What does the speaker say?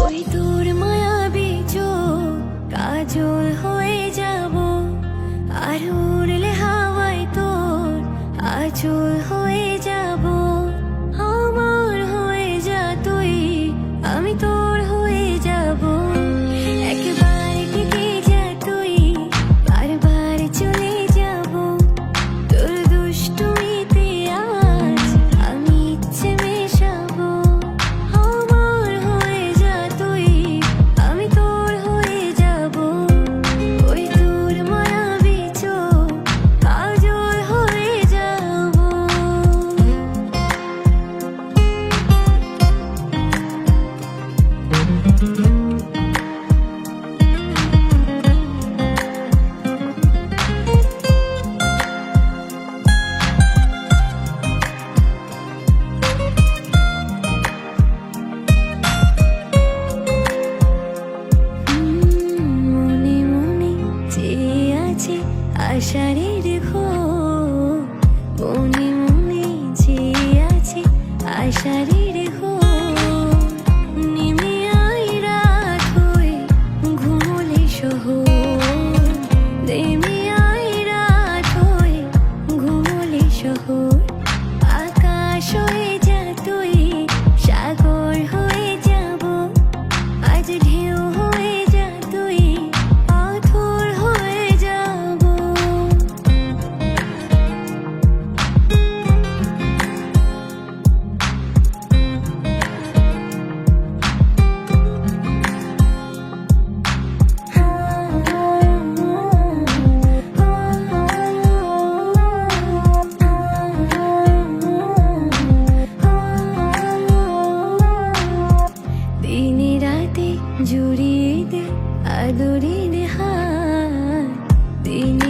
ওই তোর মায়াবী চোখ কাজল হয়ে যাব, আর উড়লে হাওয়ায় তোর আঁচল হয়ে যাব। আমার হয়ে যা তুই, আমি তোর হয়ে যাব। একবার টিকে যা তুই, বারবার চলে যাব। তোর দুষ্টুমিতে আজ আমি ইচ্ছে মেশাবো। আমার হয়ে যা তুই, আমি তোর হয়ে যাব। ওই তোর মায়াবী চোখ কাজল হয়ে যাব। মনে মনে চেয়ে আছে আষাঢ়ের ঘোর, মনে মনে চেয়ে আছে আষাঢ়ের ঘোর। নেমে আয় রাত হয়ে ঘুমলে শহর, নেমে আয় রাত হয়ে ঘুমলে শহর। আকাশ হয়ে যা তুই, সাগর হয়ে যাব। আজ ঢেউ হয়ে যা তুই, পাথর হয়ে যাব। দিনে রাতে জুড়িয়ে দে আদরের হাত, দিনে